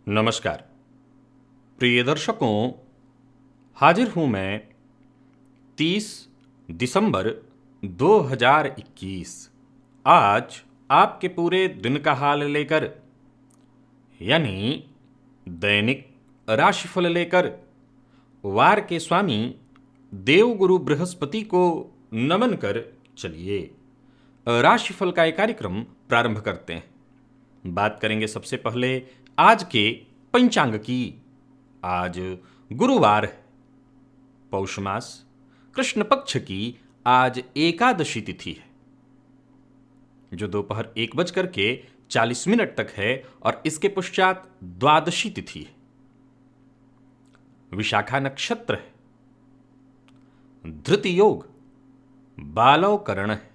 नमस्कार प्रिय दर्शकों, हाजिर हूं मैं 30 दिसंबर 2021। आज आपके पूरे दिन का हाल लेकर, यानी दैनिक राशिफल लेकर, वार के स्वामी देवगुरु बृहस्पति को नमन कर चलिए राशिफल का एक कार्यक्रम प्रारंभ करते हैं। बात करेंगे सबसे पहले आज के पंचांग की। आज गुरुवार है, पौष मास, कृष्ण पक्ष की आज एकादशी तिथि है, जो दोपहर 1:40 तक है और इसके पश्चात द्वादशी तिथि है। विशाखा नक्षत्र है, धृति योग, बालव करण है।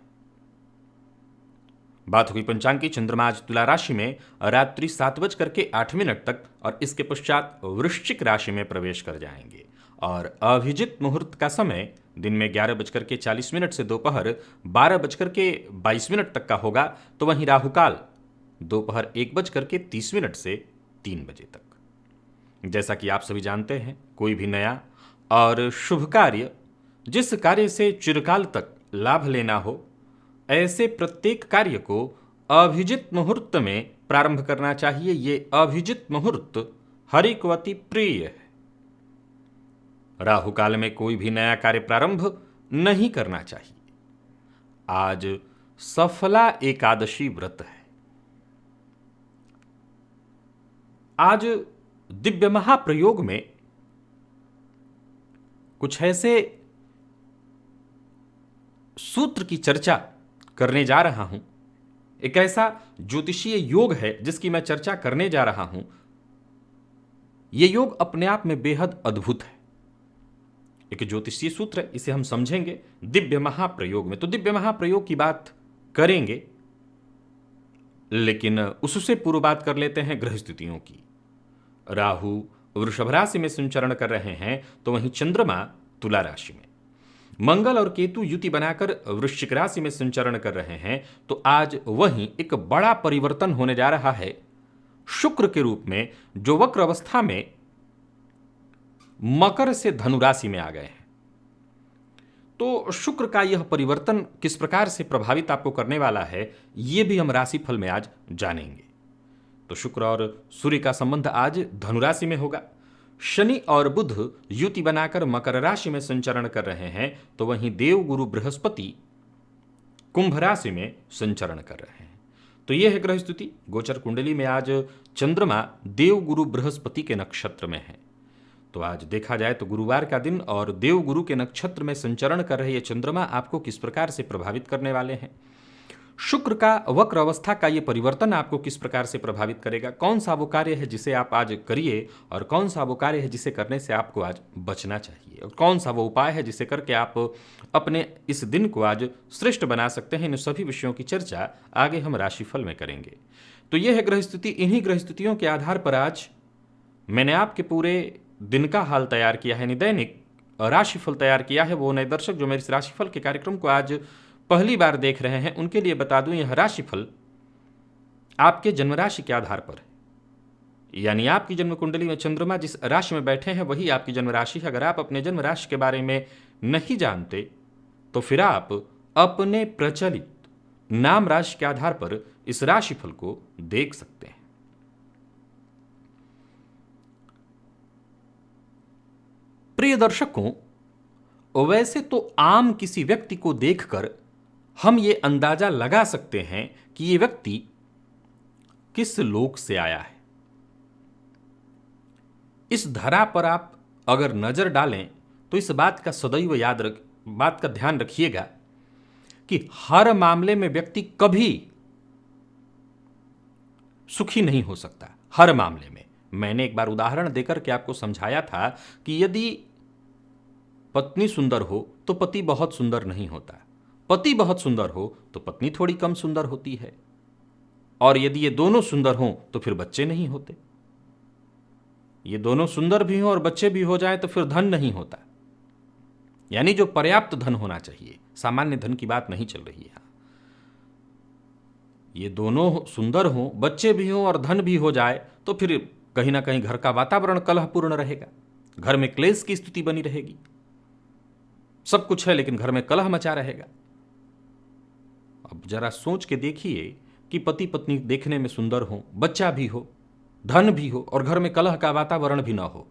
बात हुई पंचांग की। चंद्रमा आज तुला राशि में रात्रि 7:08 तक और इसके पश्चात वृश्चिक राशि में प्रवेश कर जाएंगे और अभिजित मुहूर्त का समय दिन में 11:40 से दोपहर 12:22 तक का होगा। तो वहीं राहुकाल दोपहर 1:30 से 3 बजे तक। जैसा कि आप सभी जानते हैं, कोई भी नया और शुभ कार्य, जिस कार्य से चिरकाल तक लाभ लेना हो, ऐसे प्रत्येक कार्य को अभिजित मुहूर्त में प्रारंभ करना चाहिए। ये अभिजित मुहूर्त हरि को अति प्रिय है। राहु काल में कोई भी नया कार्य प्रारंभ नहीं करना चाहिए। आज सफला एकादशी व्रत है। आज दिव्य महाप्रयोग में कुछ ऐसे सूत्र की चर्चा करने जा रहा हूं। एक ऐसा ज्योतिषीय योग है जिसकी मैं चर्चा करने जा रहा हूं। यह योग अपने आप में बेहद अद्भुत है। एक ज्योतिषीय सूत्र है, इसे हम समझेंगे दिव्य महाप्रयोग में। तो दिव्य महाप्रयोग की बात करेंगे, लेकिन उससे पूर्व बात कर लेते हैं ग्रह स्थितियों की। राहु वृषभ राशि में संचरण कर रहे हैं, तो वहीं चंद्रमा तुला राशि में, मंगल और केतु युति बनाकर वृश्चिक राशि में संचरण कर रहे हैं। तो आज वहीं एक बड़ा परिवर्तन होने जा रहा है शुक्र के रूप में, जो वक्र अवस्था में मकर से धनु राशि में आ गए हैं। तो शुक्र का यह परिवर्तन किस प्रकार से प्रभावित आपको करने वाला है, यह भी हम राशिफल में आज जानेंगे। तो शुक्र और सूर्य का संबंध आज धनु राशि में होगा। शनि और बुध युति बनाकर मकर राशि में संचरण कर रहे हैं, तो वहीं देवगुरु बृहस्पति कुंभ राशि में संचरण कर रहे हैं। तो यह है ग्रह स्थिति। गोचर कुंडली में आज चंद्रमा देवगुरु बृहस्पति के नक्षत्र में है। तो आज देखा जाए तो गुरुवार का दिन और देवगुरु के नक्षत्र में संचरण कर रहे ये चंद्रमा आपको किस प्रकार से प्रभावित करने वाले हैं। शुक्र का वक्र अवस्था का ये परिवर्तन आपको किस प्रकार से प्रभावित करेगा। कौन सा वो कार्य है जिसे आप आज करिए और कौन सा वो कार्य है जिसे करने से आपको आज बचना चाहिए, और कौन सा वो उपाय है जिसे करके आप अपने इस दिन को आज श्रेष्ठ बना सकते हैं। इन सभी विषयों की चर्चा आगे हम राशिफल में करेंगे। तो यह है ग्रह स्थिति। इन्हीं ग्रह स्थितियों के आधार पर आज मैंने आपके पूरे दिन का हाल तैयार किया है, यानी दैनिक राशिफल तैयार किया है। वो नए दर्शक जो मेरे इस राशिफल के कार्यक्रम को आज पहली बार देख रहे हैं, उनके लिए बता दूं, यह राशिफल आपके जन्म राशि के आधार पर है। यानी आपकी जन्म कुंडली में चंद्रमा जिस राशि में बैठे हैं वही आपकी जन्म राशि है। अगर आप अपने जन्म राशि के बारे में नहीं जानते तो फिर आप अपने प्रचलित नाम राशि के आधार पर इस राशिफल को देख सकते हैं। प्रिय दर्शकों, वैसे तो आम किसी व्यक्ति को देखकर हम ये अंदाजा लगा सकते हैं कि ये व्यक्ति किस लोक से आया है। इस धरा पर आप अगर नजर डालें तो इस बात का सदैव बात का ध्यान रखिएगा कि हर मामले में व्यक्ति कभी सुखी नहीं हो सकता। हर मामले में मैंने एक बार उदाहरण देकर के आपको समझाया था कि यदि पत्नी सुंदर हो तो पति बहुत सुंदर नहीं होता, पति बहुत सुंदर हो तो पत्नी थोड़ी कम सुंदर होती है, और यदि ये दोनों सुंदर हों तो फिर बच्चे नहीं होते। ये दोनों सुंदर भी हों और बच्चे भी हो जाए तो फिर धन नहीं होता। यानी जो पर्याप्त धन होना चाहिए, सामान्य धन की बात नहीं चल रही है। ये दोनों सुंदर हों, बच्चे भी हों और धन भी हो जाए तो फिर कहीं ना कहीं घर का वातावरण कलहपूर्ण रहेगा, घर में क्लेश की स्थिति बनी रहेगी। सब कुछ है लेकिन घर में कलह मचा रहेगा। अब जरा सोच के देखिए कि पति पत्नी देखने में सुंदर हो, बच्चा भी हो, धन भी हो और घर में कलह का वातावरण भी ना हो,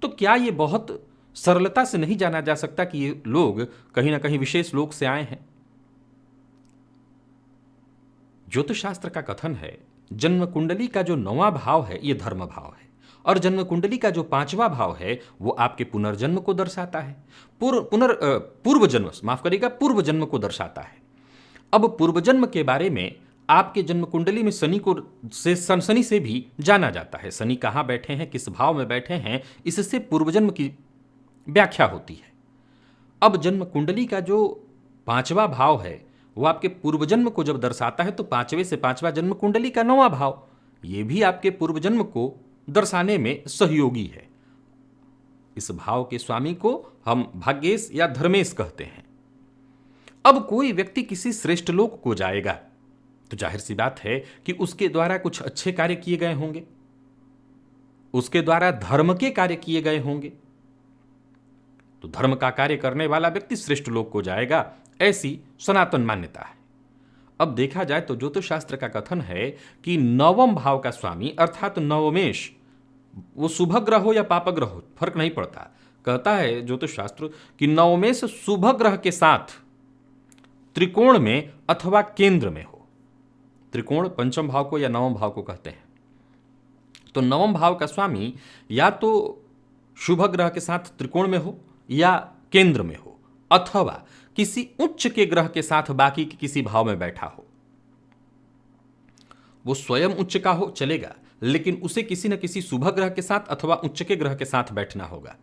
तो क्या ये बहुत सरलता से नहीं जाना जा सकता कि ये लोग कहीं ना कहीं विशेष लोक से आए हैं? ज्योतिष शास्त्र का कथन है, जन्म कुंडली का जो 9वां भाव है ये धर्म भाव है, और जन्म कुंडली का जो 5वां भाव है वो आपके पुनर्जन्म को दर्शाता है। पूर्व जन्म, माफ करिएगा, पूर्व जन्म को दर्शाता है। अब पूर्व जन्म के बारे में आपके जन्म कुंडली में शनि से भी जाना जाता है। शनि कहाँ बैठे हैं, किस भाव में बैठे हैं, इससे पूर्व जन्म की व्याख्या होती है। अब जन्म कुंडली का जो 5वां भाव है वो आपके पूर्व जन्म को जब दर्शाता है, तो 5वें से 5वां जन्म कुंडली का 9वां भाव ये भी आपके पूर्व जन्म को दर्शाने में सहयोगी है। इस भाव के स्वामी को हम भाग्येश या धर्मेश कहते हैं। अब कोई व्यक्ति किसी श्रेष्ठ लोक को जाएगा तो जाहिर सी बात है कि उसके द्वारा कुछ अच्छे कार्य किए गए होंगे, उसके द्वारा धर्म के कार्य किए गए होंगे, तो धर्म का कार्य करने वाला व्यक्ति श्रेष्ठ लोक को जाएगा, ऐसी सनातन मान्यता है। अब देखा जाए तो ज्योतिष शास्त्र का कथन है कि 9वें भाव का स्वामी अर्थात नवमेश, वो शुभ ग्रह हो या पाप ग्रह हो फर्क नहीं पड़ता। कहता है ज्योतिष शास्त्र कि नवमेश शुभ ग्रह के साथ त्रिकोण में अथवा केंद्र में हो। त्रिकोण पंचम भाव को या 9वें भाव को कहते हैं। तो 9वें भाव का स्वामी या तो शुभ ग्रह के साथ त्रिकोण में हो या केंद्र में हो, अथवा किसी उच्च के ग्रह के साथ बाकी के किसी भाव में बैठा हो। वो स्वयं उच्च का हो चलेगा, लेकिन उसे किसी न किसी शुभ ग्रह के साथ अथवा उच्च के ग्रह के साथ बैठना होगा।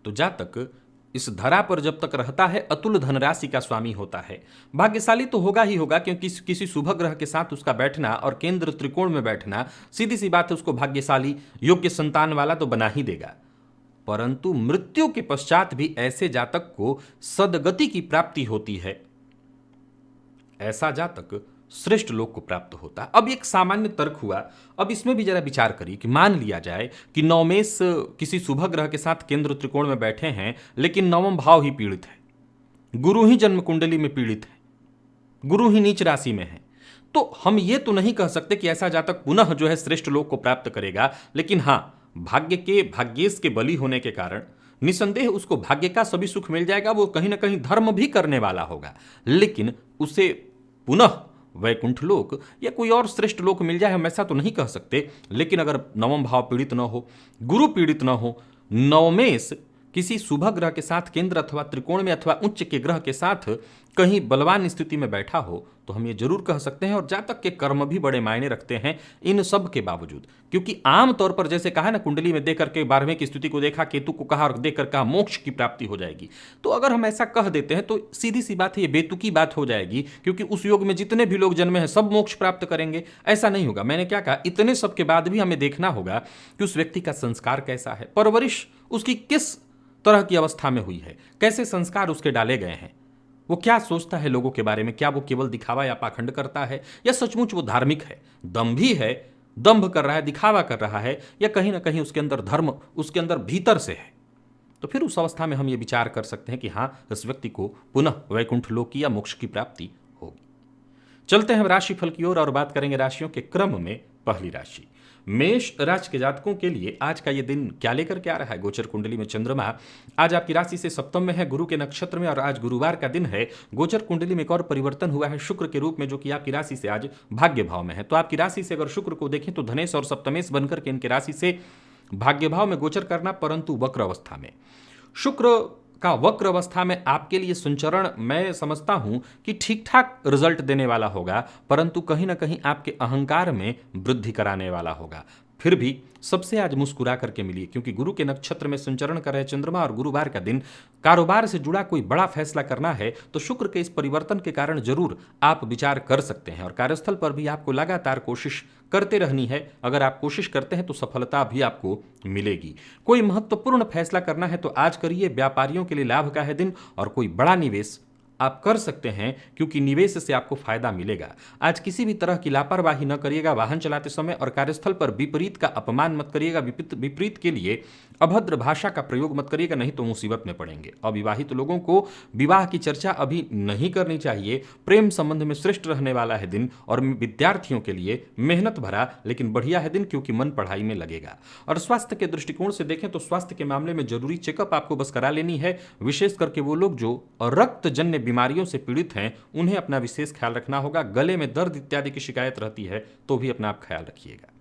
तो जातक इस धरा पर जब तक रहता है अतुल धनराशि का स्वामी होता है। भाग्यशाली तो होगा ही होगा, क्योंकि किसी शुभ ग्रह के साथ उसका बैठना और केंद्र त्रिकोण में बैठना सीधी सी बात है, उसको भाग्यशाली योग्य संतान वाला तो बना ही देगा। परंतु मृत्यु के पश्चात भी ऐसे जातक को सदगति की प्राप्ति होती है, ऐसा जातक श्रेष्ठ लोक को प्राप्त होता है। अब एक सामान्य तर्क हुआ, अब इसमें भी जरा विचार करिए कि मान लिया जाए कि नवमेश किसी शुभ ग्रह के साथ केंद्र त्रिकोण में बैठे हैं, लेकिन 9वां भाव ही पीड़ित है, गुरु ही जन्म कुंडली में पीड़ित है, गुरु ही नीच राशि में है, तो हम ये तो नहीं कह सकते कि ऐसा जातक पुनः जो है श्रेष्ठ लोक को प्राप्त करेगा। लेकिन हाँ, भाग्येश के बली होने के कारण निसंदेह उसको भाग्य का सभी सुख मिल जाएगा। वो कहीं ना कहीं धर्म भी करने वाला होगा, लेकिन उसे पुनः वैकुंठ लोक या कोई और श्रेष्ठ लोक मिल जाए हम ऐसा तो नहीं कह सकते। लेकिन अगर 9वां भाव पीड़ित न हो, गुरु पीड़ित न हो, नवमेश किसी शुभ ग्रह के साथ केंद्र अथवा त्रिकोण में अथवा उच्च के ग्रह के साथ कहीं बलवान स्थिति में बैठा हो, तो हम ये जरूर कह सकते हैं। और जातक के कर्म भी बड़े मायने रखते हैं इन सब के बावजूद, क्योंकि आम तौर पर जैसे कहा ना, कुंडली में देख करके 12वें की स्थिति को देखा, केतु को कहा और देख कर कहा मोक्ष की प्राप्ति हो जाएगी। तो अगर हम ऐसा कह देते हैं तो सीधी सी बात है, ये बेतुकी बात हो जाएगी, क्योंकि उस योग में जितने भी लोग जन्मे हैं सब मोक्ष प्राप्त करेंगे, ऐसा नहीं होगा। मैंने क्या कहा, इतने सब के बाद भी हमें देखना होगा कि उस व्यक्ति का संस्कार कैसा है, परवरिश उसकी किस तरह की अवस्था में हुई है, कैसे संस्कार उसके डाले गए हैं, वो क्या सोचता है लोगों के बारे में, क्या वो केवल दिखावा या पाखंड करता है, या सचमुच वो धार्मिक है, दम्भी है, दंभ कर रहा है, दिखावा कर रहा है, या कहीं ना कहीं उसके अंदर धर्म उसके अंदर भीतर से है। तो फिर उस अवस्था में हम ये विचार कर सकते हैं कि हाँ, इस व्यक्ति को पुनः वैकुंठ लोक की या मोक्ष की प्राप्ति होगी। चलते हैं राशिफल की ओर और बात करेंगे राशियों के क्रम में। पहली राशि मेष राशि के जातकों के लिए आज का ये दिन क्या लेकर के आ रहा है। गोचर कुंडली में चंद्रमा आज आपकी राशि से सप्तम में है, गुरु के नक्षत्र में, और आज गुरुवार का दिन है। गोचर कुंडली में एक और परिवर्तन हुआ है शुक्र के रूप में, जो कि आपकी राशि से आज भाग्य भाव में है। तो आपकी राशि से अगर शुक्र को देखें तो धनेश और सप्तमेश बनकर के इनके राशि से भाग्य भाव में गोचर करना, परंतु वक्र अवस्था में। शुक्र का वक्र अवस्था में आपके लिए संचरण मैं समझता हूं कि ठीक ठाक रिजल्ट देने वाला होगा, परंतु कहीं ना कहीं आपके अहंकार में वृद्धि कराने वाला होगा। फिर भी सबसे आज मुस्कुरा करके मिलिए, क्योंकि गुरु के नक्षत्र में संचरण कर रहे चंद्रमा और गुरुवार का दिन, कारोबार से जुड़ा कोई बड़ा फैसला करना है तो शुक्र के इस परिवर्तन के कारण जरूर आप विचार कर सकते हैं। और कार्यस्थल पर भी आपको लगातार कोशिश करते रहनी है। अगर आप कोशिश करते हैं तो सफलता भी आपको मिलेगी। कोई महत्वपूर्ण फैसला करना है तो आज करिए, व्यापारियों के लिए लाभ का है दिन, और कोई बड़ा निवेश आप कर सकते हैं क्योंकि निवेश से आपको फायदा मिलेगा। आज किसी भी तरह की लापरवाही न करिएगा वाहन चलाते समय, और कार्यस्थल पर विपरीत का अपमान मत करिएगा। विपरीत के लिए अभद्र भाषा का प्रयोग मत करिएगा, नहीं तो मुसीबत में पड़ेंगे। अविवाहित लोगों को विवाह की चर्चा अभी नहीं करनी चाहिए। प्रेम संबंध में श्रेष्ठ रहने वाला है दिन, और विद्यार्थियों के लिए मेहनत भरा लेकिन बढ़िया है दिन, क्योंकि मन पढ़ाई में लगेगा। और स्वास्थ्य के दृष्टिकोण से देखें तो स्वास्थ्य के मामले में जरूरी चेकअप आपको बस करा लेनी है। विशेष करके वो लोग जो रक्त जन्य बीमारियों से पीड़ित हैं, उन्हें अपना विशेष ख्याल रखना होगा। गले में दर्द इत्यादि की शिकायत रहती है तो भी अपना आप ख्याल रखिएगा।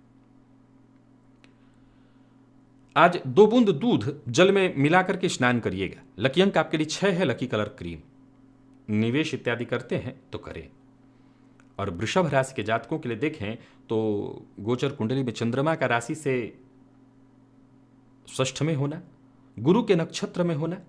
आज 2 बूंद दूध जल में मिलाकर के स्नान करिएगा। लकी अंक आपके लिए 6 है, लकी कलर क्रीम। निवेश इत्यादि करते हैं तो करें। और वृषभ राशि के जातकों के लिए देखें तो गोचर कुंडली में चंद्रमा का राशि से षष्ठ में होना, गुरु के नक्षत्र में होना,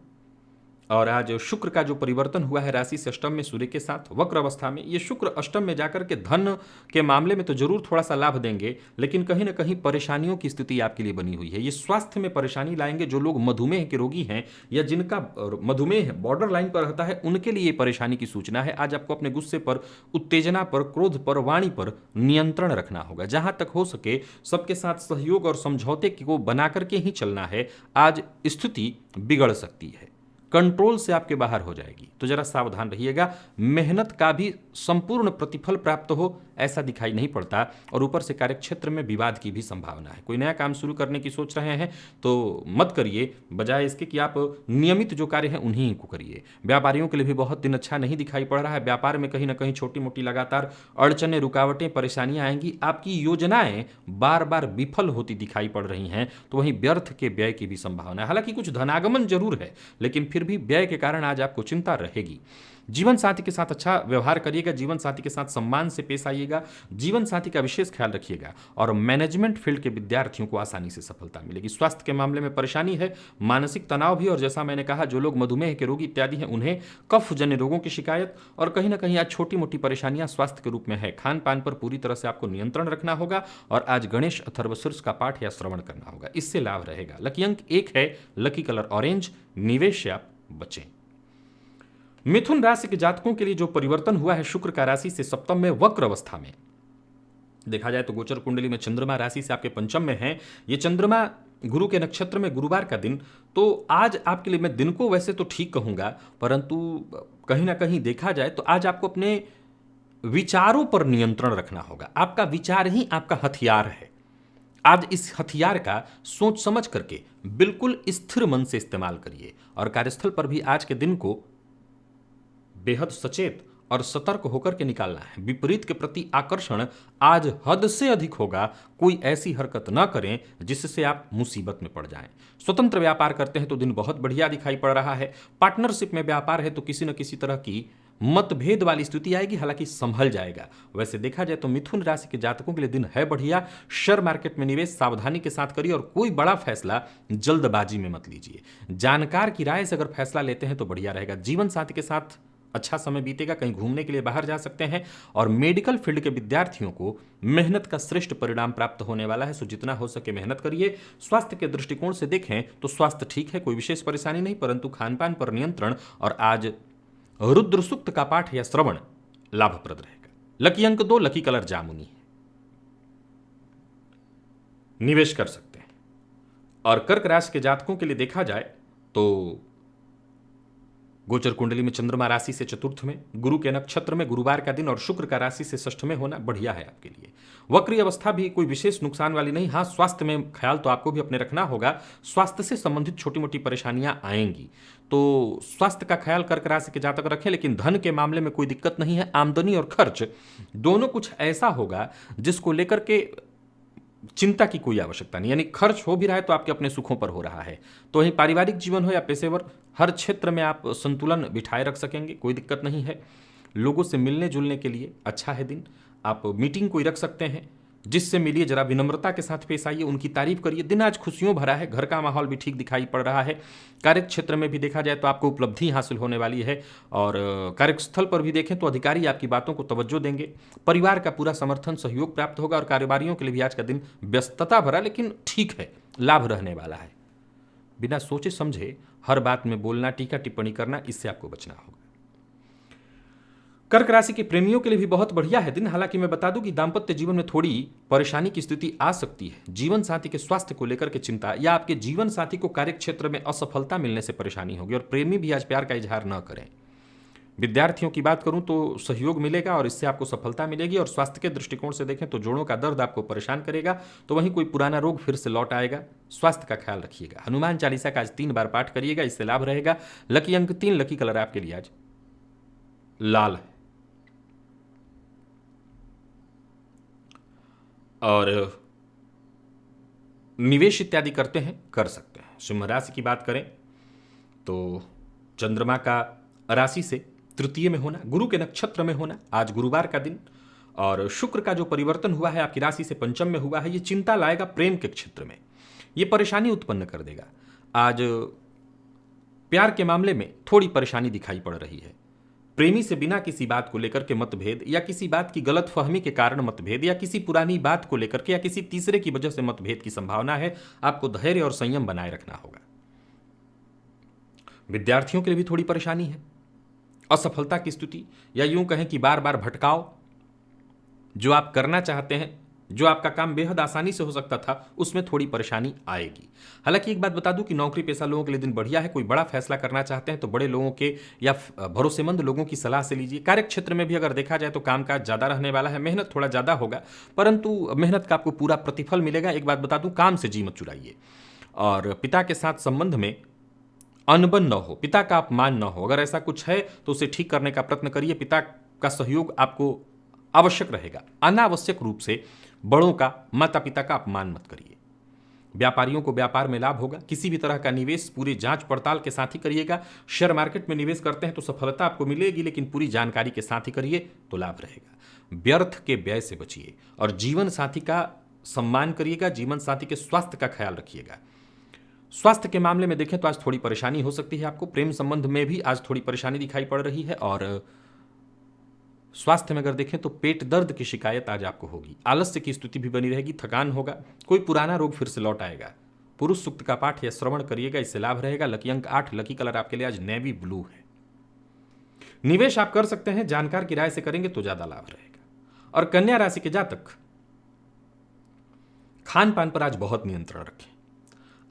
और आज शुक्र का जो परिवर्तन हुआ है राशि से अष्टम में सूर्य के साथ वक्र अवस्था में, ये शुक्र अष्टम में जाकर के धन के मामले में तो जरूर थोड़ा सा लाभ देंगे, लेकिन कहीं ना कहीं परेशानियों की स्थिति आपके लिए बनी हुई है। ये स्वास्थ्य में परेशानी लाएंगे। जो लोग मधुमेह के रोगी हैं या जिनका मधुमेह बॉर्डर लाइन पर रहता है, उनके लिए ये परेशानी की सूचना है। आज आपको अपने गुस्से पर, उत्तेजना पर, क्रोध पर, वाणी पर नियंत्रण रखना होगा। जहां तक हो सके सबके साथ सहयोग और समझौते को बना करके ही चलना है। आज स्थिति बिगड़ सकती है, कंट्रोल से आपके बाहर हो जाएगी, तो जरा सावधान रहिएगा। मेहनत का भी संपूर्ण प्रतिफल प्राप्त हो ऐसा दिखाई नहीं पड़ता, और ऊपर से कार्यक्षेत्र में विवाद की भी संभावना है। कोई नया काम शुरू करने की सोच रहे हैं तो मत करिए, बजाय इसके कि आप नियमित जो कार्य हैं उन्हीं को करिए। व्यापारियों के लिए भी बहुत दिन अच्छा नहीं दिखाई पड़ रहा है। व्यापार में कहीं ना कहीं छोटी मोटी लगातार अड़चने, रुकावटें, परेशानियां आएंगी। आपकी योजनाएं बार बार विफल होती दिखाई पड़ रही हैं, तो वहीं व्यर्थ के व्यय की भी संभावना है। हालांकि कुछ धनागमन जरूर है, लेकिन फिर भी व्यय के कारण आज आपको चिंता रहेगी। जीवन साथी के साथ अच्छा व्यवहार करिएगा, जीवन साथी के साथ सम्मान से पेश आइएगा, जीवन साथी का विशेष ख्याल रखिएगा, और मैनेजमेंट फील्ड के विद्यार्थियों को आसानी से सफलता मिलेगी। स्वास्थ्य के मामले में परेशानी है, मानसिक तनाव भी, और जैसा मैंने कहा जो लोग मधुमेह के रोगी इत्यादि हैं उन्हें कफ जन्य रोगों की शिकायत, और कहीं ना कहीं आज छोटी मोटी परेशानियां स्वास्थ्य के रूप में है। खान पान पर पूरी तरह से आपको नियंत्रण रखना होगा, और आज गणेश अथर्वशीर्ष का पाठ या श्रवण करना होगा, इससे लाभ रहेगा। लकी अंक 1 है, लकी कलर ऑरेंज। निवेश से आप बचें। मिथुन राशि के जातकों के लिए जो परिवर्तन हुआ है शुक्र का राशि से सप्तम में वक्र अवस्था में, देखा जाए तो गोचर कुंडली में चंद्रमा राशि से आपके पंचम में है। ये चंद्रमा गुरु के नक्षत्र में, गुरुवार का दिन, तो आज आपके लिए मैं दिन को वैसे तो ठीक कहूंगा, परंतु कहीं ना कहीं देखा जाए तो आज आपको अपने विचारों पर नियंत्रण रखना होगा। आपका विचार ही आपका हथियार है। आज इस हथियार का सोच समझ करके बिल्कुल स्थिर मन से इस्तेमाल करिए, और कार्यस्थल पर भी आज के दिन को बेहद सचेत और सतर्क होकर के निकालना है। विपरीत के प्रति आकर्षण आज हद से अधिक होगा। कोई ऐसी हरकत न करें जिससे आप मुसीबत में पड़ जाएं। स्वतंत्र व्यापार करते हैं तो दिन बहुत बढ़िया दिखाई पड़ रहा है। पार्टनरशिप में व्यापार है तो किसी न किसी तरह की मतभेद वाली स्थिति आएगी, हालांकि संभल जाएगा। वैसे देखा जाए तो मिथुन राशि के जातकों के लिए दिन है बढ़िया। शेयर मार्केट में निवेश सावधानी के साथ करिए, और कोई बड़ा फैसला जल्दबाजी में मत लीजिए। जानकार की राय से अगर फैसला लेते हैं तो बढ़िया रहेगा। जीवन साथी के साथ अच्छा समय बीतेगा, कहीं घूमने के लिए बाहर जा सकते हैं, और मेडिकल फील्ड के विद्यार्थियों को मेहनत का श्रेष्ठ परिणाम प्राप्त होने वाला है। सो जितना हो सके मेहनत करिए। स्वास्थ्य के दृष्टिकोण से देखें तो स्वास्थ्य ठीक है, कोई विशेष परेशानी नहीं, परंतु खान पान पर नियंत्रण, और आज रुद्र सूक्त का पाठ या श्रवण लाभप्रद रहेगा। लकी अंक 2, लकी कलर जामुनी है। निवेश कर सकते हैं। और कर्क राशि के जातकों के लिए देखा जाए तो गोचर कुंडली में चंद्रमा राशि से चतुर्थ में, गुरु के नक्षत्र में, गुरुवार का दिन, और शुक्र का राशि से षष्ठ में होना बढ़िया है आपके लिए। वक्री अवस्था भी कोई विशेष नुकसान वाली नहीं। हाँ, स्वास्थ्य में ख्याल तो आपको भी अपने रखना होगा। स्वास्थ्य से संबंधित छोटी मोटी परेशानियां आएंगी, तो स्वास्थ्य का ख्याल कर्क राशि के जातक रखें। लेकिन धन के मामले में कोई दिक्कत नहीं है। आमदनी और खर्च दोनों कुछ ऐसा होगा जिसको लेकर के चिंता की कोई आवश्यकता नहीं। यानी खर्च हो भी रहा है तो आपके अपने सुखों पर हो रहा है। तो वहीं पारिवारिक जीवन हो या पेशेवर, हर क्षेत्र में आप संतुलन बिठाए रख सकेंगे, कोई दिक्कत नहीं है। लोगों से मिलने जुलने के लिए अच्छा है दिन। आप मीटिंग कोई रख सकते हैं, जिससे मिलिए, जरा विनम्रता के साथ पेश आइए, उनकी तारीफ करिए। दिन आज खुशियों भरा है, घर का माहौल भी ठीक दिखाई पड़ रहा है। कार्य क्षेत्र में भी देखा जाए तो आपको उपलब्धि हासिल होने वाली है, और कार्यस्थल पर भी देखें तो अधिकारी आपकी बातों को तवज्जो देंगे। परिवार का पूरा समर्थन, सहयोग प्राप्त होगा, और कारोबारियों के लिए भी आज का दिन व्यस्तता भरा लेकिन ठीक है, लाभ रहने वाला है। बिना सोचे समझे हर बात में बोलना, टीका टिप्पणी करना, इससे आपको बचना होगा। कर्क राशि के प्रेमियों के लिए भी बहुत बढ़िया है दिन। हालांकि मैं बता दूं कि दाम्पत्य जीवन में थोड़ी परेशानी की स्थिति आ सकती है। जीवन साथी के स्वास्थ्य को लेकर के चिंता, या आपके जीवन साथी को कार्य क्षेत्र में असफलता मिलने से परेशानी होगी। और प्रेमी भी आज प्यार का इजहार न करें। विद्यार्थियों की बात करूं तो सहयोग मिलेगा और इससे आपको सफलता मिलेगी। और स्वास्थ्य के दृष्टिकोण से देखें तो जोड़ों का दर्द आपको परेशान करेगा, तो वहीं कोई पुराना रोग फिर से लौट आएगा। स्वास्थ्य का ख्याल रखिएगा। हनुमान चालीसा का आज 3 बार पाठ करिएगा, इससे लाभ रहेगा। लकी अंक 3, लकी कलर आपके लिए आज लाल है। और निवेश इत्यादि करते हैं, कर सकते हैं। सिंह राशि की बात करें तो चंद्रमा का राशि से तृतीय में होना, गुरु के नक्षत्र में होना, आज गुरुवार का दिन, और शुक्र का जो परिवर्तन हुआ है आपकी राशि से पंचम में हुआ है, ये चिंता लाएगा प्रेम के क्षेत्र में, ये परेशानी उत्पन्न कर देगा। आज प्यार के मामले में थोड़ी परेशानी दिखाई पड़ रही है। प्रेमी से बिना किसी बात को लेकर के मतभेद, या किसी बात की गलत फहमी के कारण मतभेद, या किसी पुरानी बात को लेकर के, या किसी तीसरे की वजह से मतभेद की संभावना है। आपको धैर्य और संयम बनाए रखना होगा। विद्यार्थियों के लिए भी थोड़ी परेशानी है, असफलता की स्थिति, या यूं कहें कि बार बार भटकाव। जो आप करना चाहते हैं, जो आपका काम बेहद आसानी से हो सकता था, उसमें थोड़ी परेशानी आएगी। हालांकि एक बात बता दूं कि नौकरी पेशा लोगों के लिए दिन बढ़िया है। कोई बड़ा फैसला करना चाहते हैं तो बड़े लोगों के या भरोसेमंद लोगों की सलाह से लीजिए। कार्य क्षेत्र में भी अगर देखा जाए तो कामकाज ज़्यादा रहने वाला है, मेहनत थोड़ा ज़्यादा होगा, परंतु मेहनत का आपको पूरा प्रतिफल मिलेगा। एक बात बता दूं, काम से जी मत चुराइए। और पिता के साथ संबंध में अनबन न हो, पिता का अपमान न हो। अगर ऐसा कुछ है तो उसे ठीक करने का प्रयत्न करिए। पिता का सहयोग आपको आवश्यक रहेगा। अनावश्यक रूप से बड़ों का, माता पिता का अपमान मत करिए। व्यापारियों को व्यापार में लाभ होगा। किसी भी तरह का निवेश पूरी जांच पड़ताल के साथ ही करिएगा। शेयर मार्केट में निवेश करते हैं तो सफलता आपको मिलेगी, लेकिन पूरी जानकारी के साथ ही करिए तो लाभ रहेगा। व्यर्थ के व्यय से बचिए और जीवन साथी का सम्मान करिएगा। जीवन साथी के स्वास्थ्य का ख्याल रखिएगा। स्वास्थ्य के मामले में देखें तो आज थोड़ी परेशानी हो सकती है आपको। प्रेम संबंध में भी आज थोड़ी परेशानी दिखाई पड़ रही है। और स्वास्थ्य में अगर देखें तो पेट दर्द की शिकायत आज आपको होगी। आलस्य की स्थिति भी बनी रहेगी, थकान होगा, कोई पुराना रोग फिर से लौट आएगा। पुरुष सूक्त का पाठ या श्रवण करिएगा, इससे लाभ रहेगा। लकी अंक 8, लकी कलर आपके लिए आज नेवी ब्लू है। निवेश आप कर सकते हैं, जानकार की राय से करेंगे तो ज्यादा लाभ रहेगा। और कन्या राशि के जातक, खान पान पर आज बहुत नियंत्रण रखें।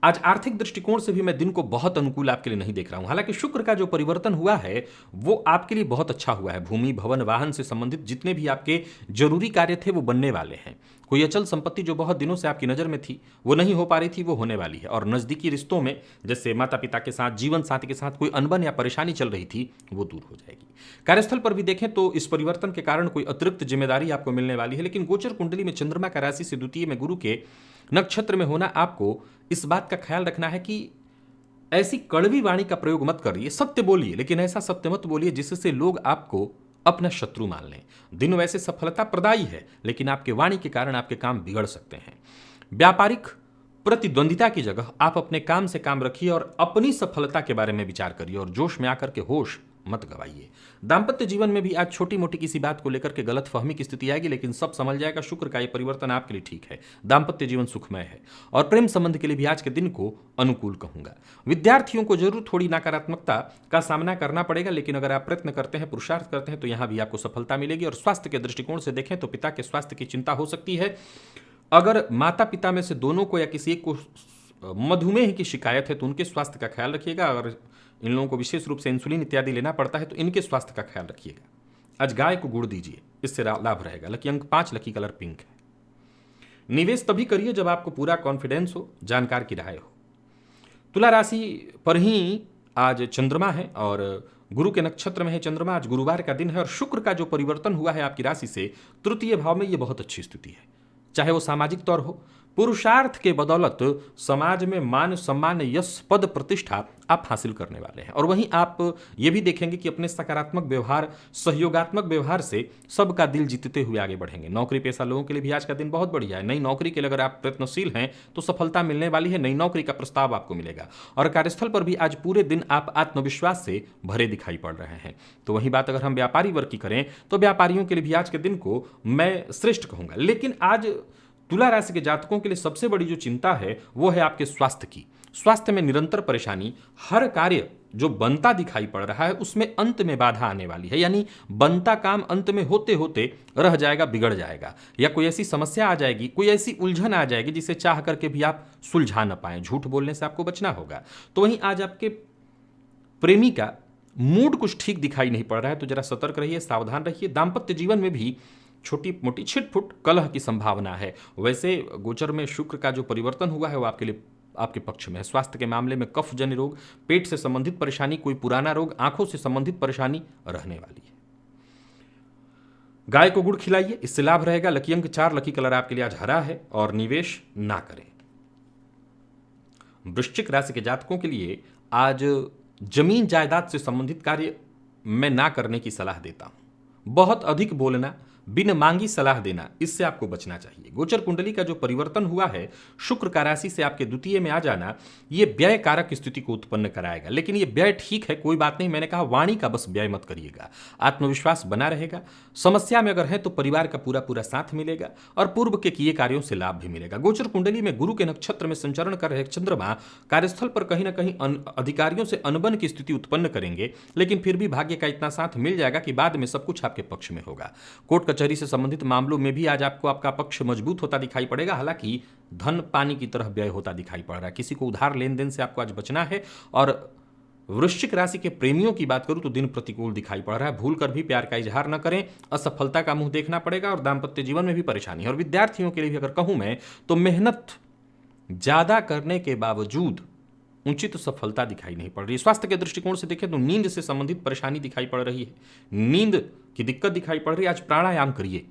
आज आर्थिक दृष्टिकोण से भी मैं दिन को बहुत अनुकूल आपके लिए नहीं देख रहा हूं। हालांकि शुक्र का जो परिवर्तन हुआ है वो आपके लिए बहुत अच्छा हुआ है। भूमि, भवन, वाहन से संबंधित जितने भी आपके जरूरी कार्य थे वो बनने वाले हैं। कोई अचल संपत्ति जो बहुत दिनों से आपकी नजर में थी, वो नहीं हो पा रही थी, वो होने वाली है। और नजदीकी रिश्तों में, जैसे माता पिता के साथ, जीवन साथी के साथ कोई अनबन या परेशानी चल रही थी, वो दूर हो जाएगी। कार्यस्थल पर भी देखें तो इस परिवर्तन के कारण कोई अतिरिक्त जिम्मेदारी आपको मिलने वाली है। लेकिन गोचर कुंडली में चंद्रमा का राशि से द्वितीय में गुरु के नक्षत्र में होना, आपको इस बात का ख्याल रखना है कि ऐसी कड़वी वाणी का प्रयोग मत करिए। सत्य बोलिए, लेकिन ऐसा सत्य मत बोलिए जिससे लोग आपको अपना शत्रु मान लें। दिन वैसे सफलता प्रदायी है, लेकिन आपके वाणी के कारण आपके काम बिगड़ सकते हैं। व्यापारिक प्रतिद्वंदिता की जगह आप अपने काम से काम रखिए और अपनी सफलता के बारे में विचार करिए, और जोश में आकर के होश मत गवाइए। दाम्पत्य जीवन में भी आज छोटी मोटी किसी बात को लेकर के गलत फहमी की स्थिति आएगी, लेकिन सब समझ जाएगा। शुक्र का ये परिवर्तन आपके लिए ठीक है। दाम्पत्य जीवन सुखमय है। और प्रेम संबंध के लिए भी आज के दिन को अनुकूल कहूंगा। विद्यार्थियों को जरूर थोड़ी नकारात्मकता का सामना करना पड़ेगा, लेकिन अगर आप प्रयत्न करते हैं, पुरुषार्थ करते हैं, तो यहां भी आपको सफलता मिलेगी। और स्वास्थ्य के दृष्टिकोण से देखें तो पिता के स्वास्थ्य की चिंता हो सकती है। अगर माता पिता में से दोनों को या किसी एक को मधुमेह की शिकायत है तो उनके स्वास्थ्य का ख्याल रखिएगा। अगर इन लोगों को विशेष रूप से इंसुलिन इत्यादि लेना पड़ता है तो इनके स्वास्थ्य का ख्याल रखिएगा। आज गाय को गुड़ दीजिए, इससे लाभ रहेगा। लकी अंक 5, लकी कलर पिंक है। निवेश तभी करिए जब आपको पूरा कॉन्फिडेंस हो, जानकार की राय हो। तुला राशि पर ही आज चंद्रमा है और गुरु के नक्षत्र में है चंद्रमा। आज गुरुवार का दिन है और शुक्र का जो परिवर्तन हुआ है आपकी राशि से तृतीय भाव में, ये बहुत अच्छी स्थिति है। चाहे वो सामाजिक तौर हो, पुरुषार्थ के बदौलत समाज में मान सम्मान, यश, पद, प्रतिष्ठा आप हासिल करने वाले हैं। और वहीं आप ये भी देखेंगे कि अपने सकारात्मक व्यवहार, सहयोगात्मक व्यवहार से सबका दिल जीतते हुए आगे बढ़ेंगे। नौकरी पेशा लोगों के लिए भी आज का दिन बहुत बढ़िया है। नई नौकरी के लिए अगर आप प्रयत्नशील हैं तो सफलता मिलने वाली है। नई नौकरी का प्रस्ताव आपको मिलेगा। और कार्यस्थल पर भी आज पूरे दिन आप आत्मविश्वास से भरे दिखाई पड़ रहे हैं। तो वही बात अगर हम व्यापारी वर्ग की करें तो व्यापारियों के लिए भी आज के दिन को मैं श्रेष्ठ कहूंगा। लेकिन आज तुला राशि के जातकों के लिए सबसे बड़ी जो चिंता है वो है आपके स्वास्थ्य की। स्वास्थ्य में निरंतर परेशानी, हर कार्य जो बनता दिखाई पड़ रहा है उसमें अंत में बाधा आने वाली है, यानी बनता काम अंत में होते होते रह जाएगा, बिगड़ जाएगा, या कोई ऐसी समस्या आ जाएगी, कोई ऐसी उलझन आ जाएगी जिसे चाह करके भी आप सुलझा न पाएं। झूठ बोलने से आपको बचना होगा। तो वहीं आज आपके प्रेमी का मूड कुछ ठीक दिखाई नहीं पड़ रहा है, तो जरा सतर्क रहिए, सावधान रहिए। दाम्पत्य जीवन में भी छोटी मोटी छिटपुट कलह की संभावना है। वैसे गोचर में शुक्र का जो परिवर्तन हुआ है वो आपके लिए आपके पक्ष में है। स्वास्थ्य के मामले में कफ जन्य रोग, पेट से संबंधित परेशानी, कोई पुराना रोग, आंखों से संबंधित परेशानी रहने वाली है। गाय को गुड़ खिलाइए, इससे लाभ रहेगा। लकी अंक 4, लकी कलर आपके लिए आज हरा है और निवेश ना करें। वृश्चिक राशि के जातकों के लिए आज जमीन जायदाद से संबंधित कार्य मैं ना करने की सलाह देता हूं। बहुत अधिक बोलना, बिन मांगी सलाह देना, इससे आपको बचना चाहिए। गोचर कुंडली का जो परिवर्तन हुआ है, शुक्र का राशि से आपके द्वितीय में आ जाना, यह व्यय कारक स्थिति को उत्पन्न कराएगा। लेकिन यह व्यय ठीक है, कोई बात नहीं। मैंने कहा वाणी का बस व्यय मत करिएगा। आत्मविश्वास बना रहेगा। समस्या में अगर है तो परिवार का पूरा पूरा साथ मिलेगा और पूर्व के किए कार्यों से लाभ भी मिलेगा। गोचर कुंडली में गुरु के नक्षत्र में संचरण कर रहे चंद्रमा कार्यस्थल पर कहीं ना कहीं अधिकारियों से अनबन की स्थिति उत्पन्न करेंगे, लेकिन फिर भी भाग्य का इतना साथ मिल जाएगा कि बाद में सब कुछ आपके पक्ष में होगा। कोर्ट कचहरी से संबंधित मामलों में भी आज आपको आपका पक्ष मजबूत होता दिखाई पड़ेगा। हालांकि धन पानी की तरह व्यय होता दिखाई पड़ रहा है। किसी को उधार लेन देन से आपको आज बचना है। और वृश्चिक राशि के प्रेमियों की बात करूं तो दिन प्रतिकूल दिखाई पड़ रहा है। भूल कर भी प्यार का इजहार न करें, असफलता का मुंह देखना पड़ेगा और दाम्पत्य जीवन में भी परेशानी है। और विद्यार्थियों के लिए भी अगर कहूं मैं तो मेहनत ज्यादा करने के बावजूद उचित सफलता दिखाई नहीं पड़ रही। स्वास्थ्य के दृष्टिकोण से देखें तो नींद से संबंधित परेशानी दिखाई पड़ रही है, नींद की दिक्कत दिखाई पड़ रही है। आज प्राणायाम करिए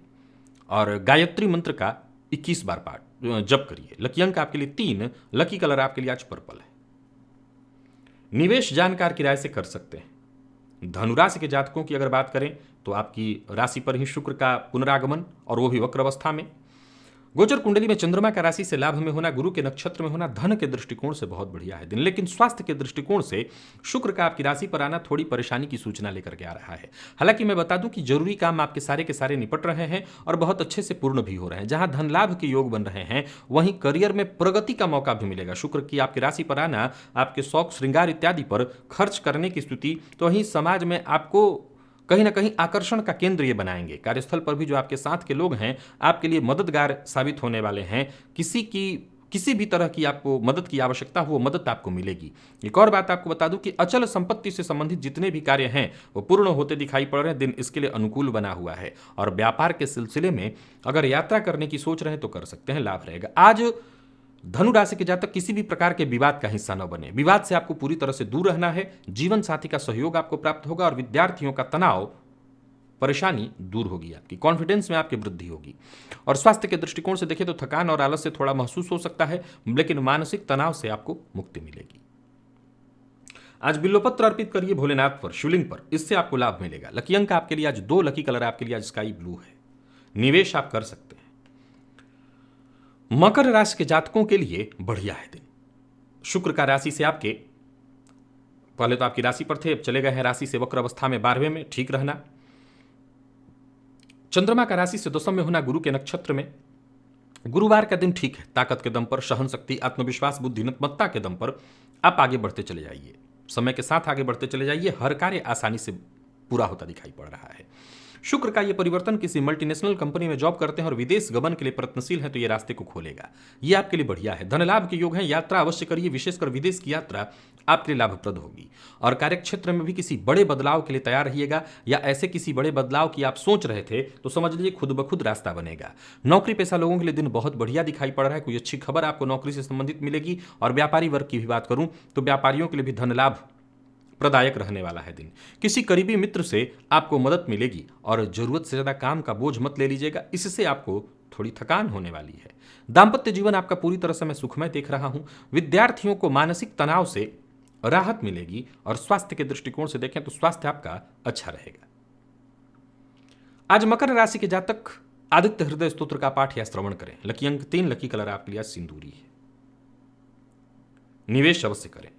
और गायत्री मंत्र का 21 बार पाठ जप करिए। लकी अंक आपके लिए 3, लकी कलर आपके लिए आज पर्पल है। निवेश जानकार की राय से कर सकते हैं। धनुराशि के जातकों की अगर बात करें तो आपकी राशि पर ही शुक्र का पुनरागमन और वो भी वक्र अवस्था में। गोचर कुंडली में चंद्रमा का राशि से लाभ में होना, गुरु के नक्षत्र में होना धन के दृष्टिकोण से बहुत बढ़िया है दिन। लेकिन स्वास्थ्य के दृष्टिकोण से शुक्र का आपकी राशि पर आना थोड़ी परेशानी की सूचना लेकर के आ रहा है। हालांकि मैं बता दूं कि जरूरी काम आपके सारे के सारे निपट रहे हैं और बहुत अच्छे से पूर्ण भी हो रहे हैं। जहां धन लाभ के योग बन रहे हैं वहीं करियर में प्रगति का मौका भी मिलेगा। शुक्र की आपकी राशि पर आना आपके शौक श्रृंगार इत्यादि पर खर्च करने की स्थिति, तो वहीं समाज में आपको कहीं ना कहीं आकर्षण का केंद्र ये बनाएंगे। कार्यस्थल पर भी जो आपके साथ के लोग हैं आपके लिए मददगार साबित होने वाले हैं। किसी भी तरह की आपको मदद की आवश्यकता हो वो मदद आपको मिलेगी। एक और बात आपको बता दूं कि अचल संपत्ति से संबंधित जितने भी कार्य हैं वो पूर्ण होते दिखाई पड़ रहे हैं। दिन इसके लिए अनुकूल बना हुआ है। और व्यापार के सिलसिले में अगर यात्रा करने की सोच रहे हैं तो कर सकते हैं, लाभ रहेगा। आज धनु राशि के जातक किसी भी प्रकार के विवाद का हिस्सा न बने। विवाद से आपको पूरी तरह से दूर रहना है। जीवन साथी का सहयोग आपको प्राप्त होगा और विद्यार्थियों का तनाव परेशानी दूर होगी। आपकी कॉन्फिडेंस में आपकी वृद्धि होगी। और स्वास्थ्य के दृष्टिकोण से देखें तो थकान और आलस से थोड़ा महसूस हो सकता है, लेकिन मानसिक तनाव से आपको मुक्ति मिलेगी। आज बिल्वपत्र अर्पित करिए भोलेनाथ पर, शिवलिंग पर, इससे आपको लाभ मिलेगा। लकी अंक आपके लिए आज 2, लकी कलर आपके लिए आज स्काई ब्लू है। निवेश आप कर सकते हैं। मकर राशि के जातकों के लिए बढ़िया है दिन। शुक्र का राशि से आपके पहले तो आपकी राशि पर थे, अब चले गए हैं राशि से वक्र अवस्था में 12वें में, ठीक रहना। चंद्रमा का राशि से 10वें में होना, गुरु के नक्षत्र में। गुरुवार का दिन ठीक है। ताकत के दम पर, सहन शक्ति, आत्मविश्वास, बुद्धिमत्ता के दम पर आप आगे बढ़ते चले जाइए। समय के साथ आगे बढ़ते चले जाइए। हर कार्य आसानी से पूरा होता दिखाई पड़ रहा है। शुक्र का यह परिवर्तन किसी मल्टीनेशनल कंपनी में जॉब करते हैं और विदेश गमन के लिए प्रयत्नशील हैं तो यह रास्ते को खोलेगा। यह आपके लिए बढ़िया है। धन लाभ के योग हैं। यात्रा अवश्य करिए, विशेषकर विदेश की यात्रा आपके लिए लाभप्रद होगी। और कार्यक्षेत्र में भी किसी बड़े बदलाव के लिए तैयार रहिएगा, या ऐसे किसी बड़े बदलाव की आप सोच रहे थे तो समझ लीजिए खुद ब खुद रास्ता बनेगा। नौकरी पेशा लोगों के लिए दिन बहुत बढ़िया दिखाई पड़ रहा है। कोई अच्छी खबर आपको नौकरी से संबंधित मिलेगी। और व्यापारी वर्ग की भी बात करूं तो व्यापारियों के लिए भी धन लाभ प्रदायक रहने वाला है दिन। किसी करीबी मित्र से आपको मदद मिलेगी और जरूरत से ज्यादा काम का बोझ मत ले लीजिएगा, इससे आपको थोड़ी थकान होने वाली है। दाम्पत्य जीवन आपका पूरी तरह से मैं सुखमय देख रहा हूं। विद्यार्थियों को मानसिक तनाव से राहत मिलेगी। और स्वास्थ्य के दृष्टिकोण से देखें तो स्वास्थ्य आपका अच्छा रहेगा। आज मकर राशि के जातक आदित्य हृदय स्तोत्र का पाठ या श्रवण करें। लकी अंक 3, लकी कलर आपके लिए सिंदूरी है। निवेश अवश्य करें।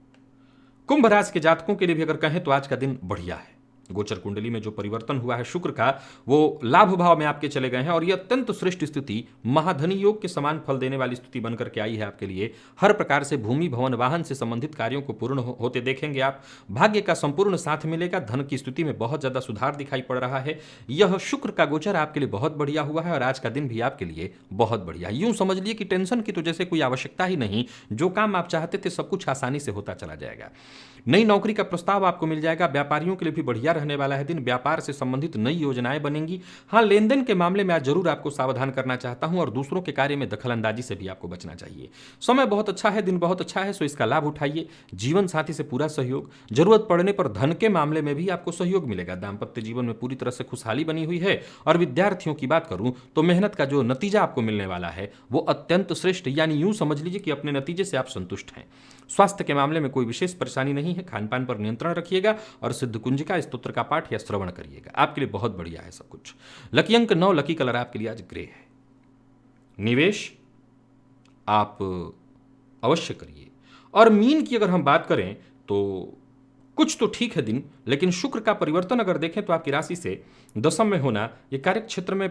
कुंभ राशि के जातकों के लिए भी अगर कहें तो आज का दिन बढ़िया है। गोचर कुंडली में जो परिवर्तन हुआ है शुक्र का, वो लाभ भाव में आपके चले गए हैं और ये अत्यंत श्रेष्ठ स्थिति, महाधनी योग के समान फल देने वाली स्थिति बनकर के आई है आपके लिए। हर प्रकार से भूमि भवन वाहन से संबंधित कार्यों को पूर्ण होते देखेंगे आप। भाग्य का संपूर्ण साथ मिलेगा। धन की स्थिति में बहुत ज्यादा सुधार दिखाई पड़ रहा है। यह शुक्र का गोचर आपके लिए बहुत बढ़िया हुआ है और आज का दिन भी आपके लिए बहुत बढ़िया। यूं समझ लिए कि टेंशन की तो जैसे कोई आवश्यकता ही नहीं। जो काम आप चाहते थे सब कुछ आसानी से होता चला जाएगा। नई नौकरी का प्रस्ताव आपको मिल जाएगा। व्यापारियों के लिए भी बढ़िया रहने वाला है दिन। व्यापार से संबंधित नई योजनाएं बनेंगी। हाँ, लेन देन के मामले में आज जरूर आपको सावधान करना चाहता हूं और दूसरों के कार्य में दखलंदाजी से भी आपको बचना चाहिए। समय बहुत अच्छा है, दिन बहुत अच्छा है, सो इसका लाभ उठाइए। जीवन साथी से पूरा सहयोग, जरूरत पड़ने पर धन के मामले में भी आपको सहयोग मिलेगा। दाम्पत्य जीवन में पूरी तरह से खुशहाली बनी हुई है। और विद्यार्थियों की बात करूं तो मेहनत का जो नतीजा आपको मिलने वाला है वो अत्यंत श्रेष्ठ, यानी यूं समझ लीजिए कि अपने नतीजे से आप संतुष्ट हैं। स्वास्थ्य के मामले में कोई विशेष परेशानी नहीं है। खान पान पर नियंत्रण रखिएगा और सिद्ध कुंजिका स्तोत्र का पाठ या श्रवण करिएगा। आपके लिए बहुत बढ़िया है सब कुछ। लकी अंक 9, लकी कलर आपके लिए आज ग्रे है। निवेश आप अवश्य करिए। और मीन की अगर हम बात करें तो कुछ तो ठीक है दिन, लेकिन शुक्र का परिवर्तन अगर देखें तो आपकी राशि से दशम में होना ये कार्य क्षेत्र में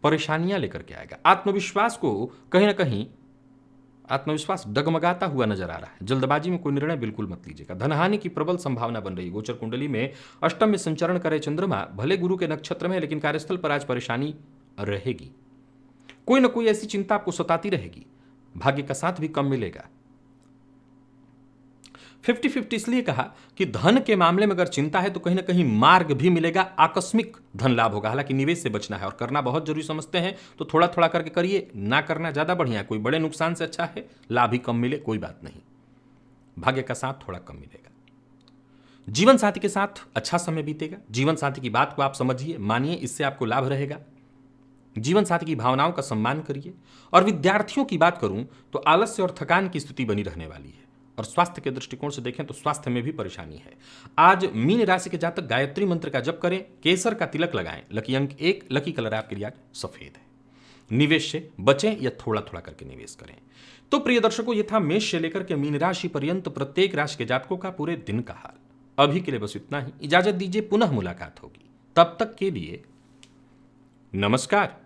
परेशानियां लेकर के आएगा। आत्मविश्वास को कहीं ना कहीं आत्मविश्वास डगमगाता हुआ नजर आ रहा है। जल्दबाजी में कोई निर्णय बिल्कुल मत लीजिएगा। धनहानि की प्रबल संभावना बन रही है। गोचर कुंडली में अष्टम में संचरण करे चंद्रमा, भले गुरु के नक्षत्र में, लेकिन कार्यस्थल पर आज परेशानी रहेगी। कोई ना कोई ऐसी चिंता आपको सताती रहेगी। भाग्य का साथ भी कम मिलेगा। 50-50 इसलिए कहा कि धन के मामले में अगर चिंता है तो कहीं ना कहीं मार्ग भी मिलेगा, आकस्मिक धन लाभ होगा। हालांकि निवेश से बचना है और करना बहुत जरूरी समझते हैं तो थोड़ा थोड़ा करके करिए, ना करना ज्यादा बढ़िया है। कोई बड़े नुकसान से अच्छा है लाभ ही कम मिले, कोई बात नहीं। भाग्य का साथ थोड़ा कम मिलेगा। जीवन साथी के साथ अच्छा समय बीतेगा। जीवन साथी की बात को आप समझिए, मानिए, इससे आपको लाभ रहेगा। जीवन साथी की भावनाओं का सम्मान करिए। और विद्यार्थियों की बात करूं तो आलस्य और थकान की स्थिति बनी रहने वाली है। और स्वास्थ्य के दृष्टिकोण से देखें तो स्वास्थ्य में भी परेशानी है। आज मीन राशि के जातक गायत्री मंत्र का जप करें, केसर का तिलक लगाएं। लकी अंक 1, लकी कलर आपके लिए आज सफेद है। निवेश से बचें या थोड़ा थोड़ा करके निवेश करें। तो प्रिय दर्शकों, ये था मेष से लेकर के मीन राशि पर्यंत प्रत्येक राशि के जातकों का पूरे दिन का हाल। अभी के लिए बस इतना ही। इजाजत दीजिए, पुनः मुलाकात होगी। तब तक के लिए नमस्कार।